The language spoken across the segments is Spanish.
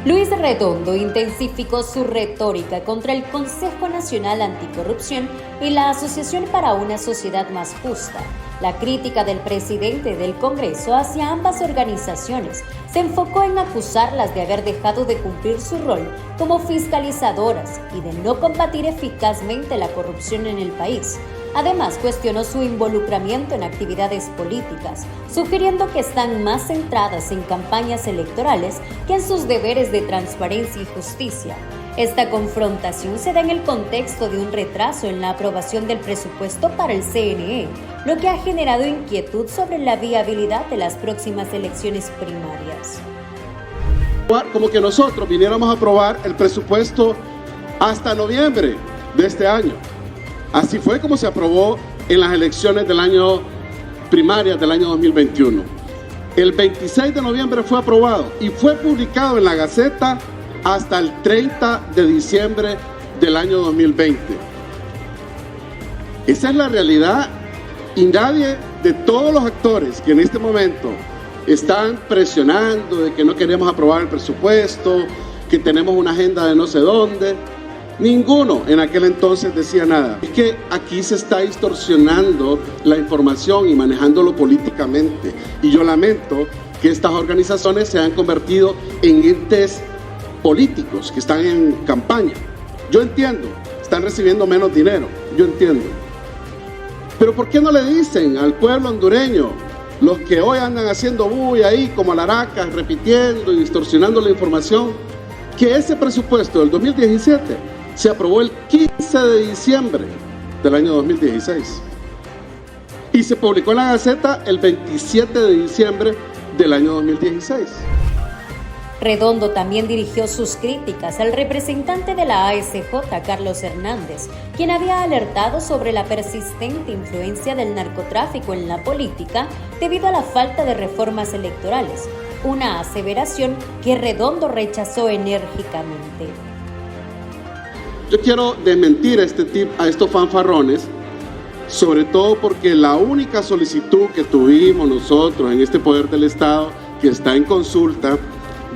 Luis Redondo intensificó su retórica contra el Consejo Nacional Anticorrupción y la Asociación para una Sociedad Más Justa. La crítica del presidente del Congreso hacia ambas organizaciones se enfocó en acusarlas de haber dejado de cumplir su rol como fiscalizadoras y de no combatir eficazmente la corrupción en el país. Además, cuestionó su involucramiento en actividades políticas, sugiriendo que están más centradas en campañas electorales que en sus deberes de transparencia y justicia. Esta confrontación se da en el contexto de un retraso en la aprobación del presupuesto para el CNE, lo que ha generado inquietud sobre la viabilidad de las próximas elecciones primarias. Como que nosotros viniéramos a aprobar el presupuesto hasta noviembre de este año. Así fue como se aprobó en las elecciones del año primarias del año 2021. El 26 de noviembre fue aprobado y fue publicado en la Gaceta hasta el 30 de diciembre del año 2020. Esa es la realidad y nadie de todos los actores que en este momento están presionando de que no queremos aprobar el presupuesto, que tenemos una agenda de no sé dónde, ninguno en aquel entonces decía nada. Es que aquí se está distorsionando la información y manejándolo políticamente. Y yo lamento que estas organizaciones se han convertido en entes políticos que están en campaña. Yo entiendo, están recibiendo menos dinero, yo entiendo. Pero ¿por qué no le dicen al pueblo hondureño, los que hoy andan haciendo bulla ahí como alaracas, repitiendo y distorsionando la información, que ese presupuesto del 2017 se aprobó el 15 de diciembre del año 2016 y se publicó en la Gaceta el 27 de diciembre del año 2016. Redondo también dirigió sus críticas al representante de la ASJ, Carlos Hernández, quien había alertado sobre la persistente influencia del narcotráfico en la política debido a la falta de reformas electorales, una aseveración que Redondo rechazó enérgicamente. Yo quiero desmentir a estos fanfarrones, sobre todo porque la única solicitud que tuvimos nosotros en este Poder del Estado, que está en consulta,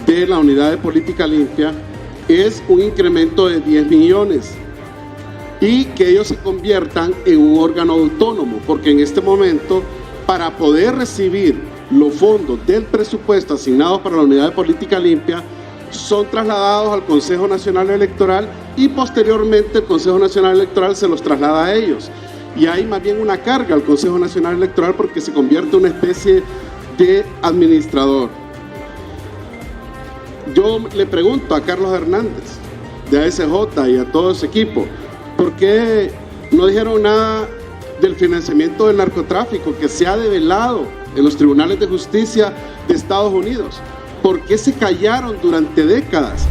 de la Unidad de Política Limpia, es un incremento de 10 millones y que ellos se conviertan en un órgano autónomo, porque en este momento, para poder recibir los fondos del presupuesto asignados para la Unidad de Política Limpia, son trasladados al Consejo Nacional Electoral y posteriormente el Consejo Nacional Electoral se los traslada a ellos. Y hay más bien una carga al Consejo Nacional Electoral porque se convierte en una especie de administrador. Yo le pregunto a Carlos Hernández de ASJ y a todo ese equipo, ¿por qué no dijeron nada del financiamiento del narcotráfico que se ha develado en los tribunales de justicia de Estados Unidos? ¿Por qué se callaron durante décadas?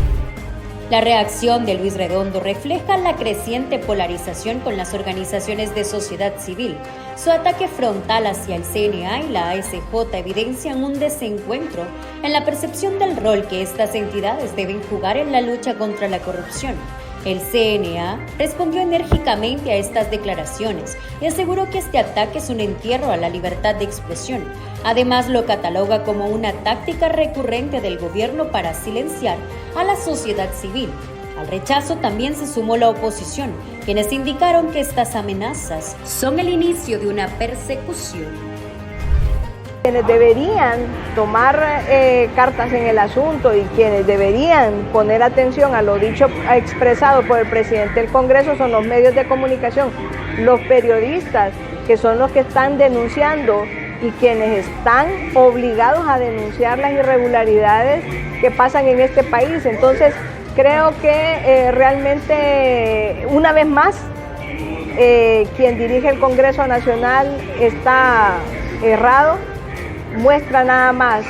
La reacción de Luis Redondo refleja la creciente polarización con las organizaciones de sociedad civil. Su ataque frontal hacia el CNA y la ASJ evidencian un desencuentro en la percepción del rol que estas entidades deben jugar en la lucha contra la corrupción. El CNA respondió enérgicamente a estas declaraciones y aseguró que este ataque es un entierro a la libertad de expresión. Además, lo cataloga como una táctica recurrente del gobierno para silenciar a la sociedad civil. Al rechazo también se sumó la oposición, quienes indicaron que estas amenazas son el inicio de una persecución. Quienes deberían tomar cartas en el asunto y quienes deberían poner atención a lo dicho expresado por el presidente del Congreso son los medios de comunicación, los periodistas, que son los que están denunciando y quienes están obligados a denunciar las irregularidades que pasan en este país. Entonces, creo que realmente, una vez más, quien dirige el Congreso Nacional está errado, muestra nada más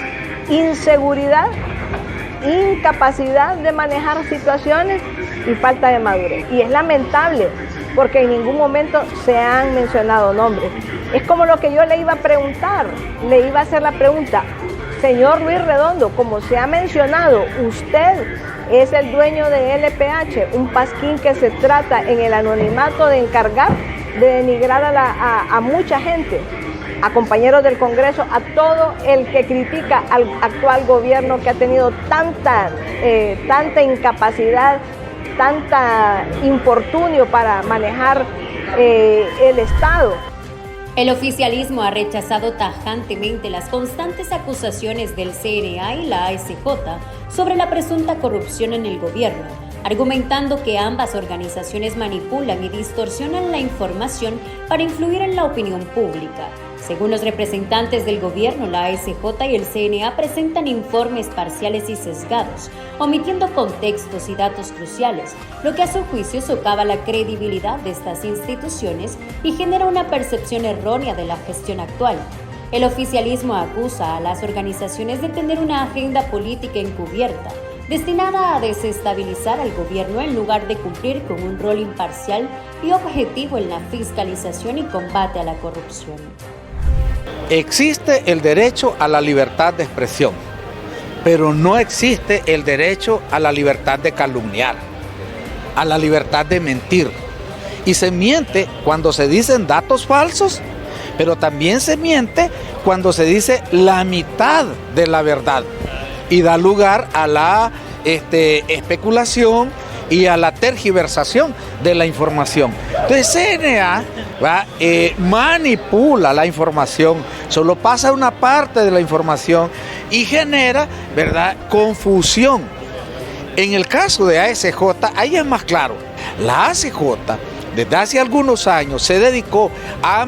inseguridad, incapacidad de manejar situaciones y falta de madurez. Y es lamentable porque en ningún momento se han mencionado nombres. Es como lo que yo le iba a preguntar, le iba a hacer la pregunta, señor Luis Redondo, como se ha mencionado, usted es el dueño de LPH, un pasquín que se trata en el anonimato de encargar de denigrar a mucha gente. a compañeros del Congreso, a todo el que critica al actual gobierno que ha tenido tanta incapacidad, tanta infortunio para manejar el Estado. El oficialismo ha rechazado tajantemente las constantes acusaciones del CNA y la ASJ sobre la presunta corrupción en el gobierno, argumentando que ambas organizaciones manipulan y distorsionan la información para influir en la opinión pública. Según los representantes del gobierno, la ASJ y el CNA presentan informes parciales y sesgados, omitiendo contextos y datos cruciales, lo que a su juicio socava la credibilidad de estas instituciones y genera una percepción errónea de la gestión actual. El oficialismo acusa a las organizaciones de tener una agenda política encubierta, destinada a desestabilizar al gobierno en lugar de cumplir con un rol imparcial y objetivo en la fiscalización y combate a la corrupción. Existe el derecho a la libertad de expresión, pero no existe el derecho a la libertad de calumniar, a la libertad de mentir. Y se miente cuando se dicen datos falsos, pero también se miente cuando se dice la mitad de la verdad y da lugar a la especulación y a la tergiversación de la información. Entonces CNA manipula la información, solo pasa una parte de la información y genera, ¿verdad?, confusión. En el caso de ASJ, ahí es más claro. La ASJ desde hace algunos años se dedicó a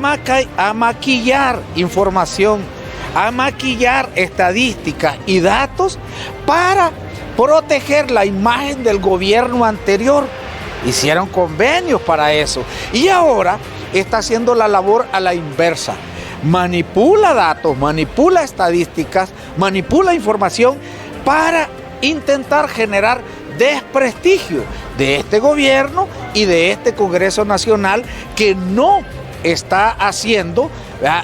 maquillar información, a maquillar estadísticas y datos para proteger la imagen del gobierno anterior. Hicieron convenios para eso y ahora está haciendo la labor a la inversa. Manipula datos, manipula estadísticas, manipula información para intentar generar desprestigio de este gobierno y de este Congreso Nacional que no está haciendo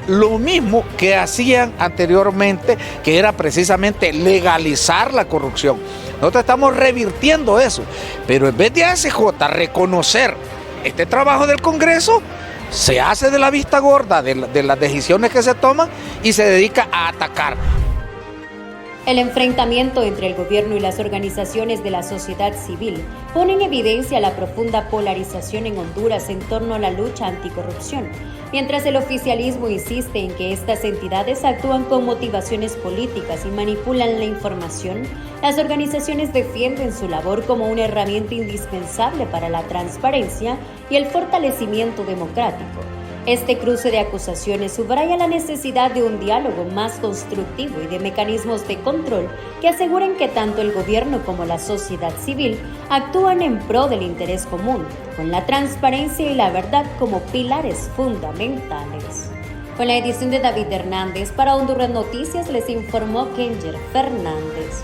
lo mismo que hacían anteriormente, que era precisamente legalizar la corrupción. Nosotros estamos revirtiendo eso, pero en vez de ASJ reconocer este trabajo del Congreso, se hace de la vista gorda de las decisiones que se toman y se dedica a atacar. El enfrentamiento entre el gobierno y las organizaciones de la sociedad civil pone en evidencia la profunda polarización en Honduras en torno a la lucha anticorrupción, mientras el oficialismo insiste en que estas entidades actúan con motivaciones políticas y manipulan la información. Las organizaciones defienden su labor como una herramienta indispensable para la transparencia y el fortalecimiento democrático. Este cruce de acusaciones subraya la necesidad de un diálogo más constructivo y de mecanismos de control que aseguren que tanto el gobierno como la sociedad civil actúan en pro del interés común, con la transparencia y la verdad como pilares fundamentales. Con la edición de David Hernández, para Honduras Noticias les informó Kenger Fernández.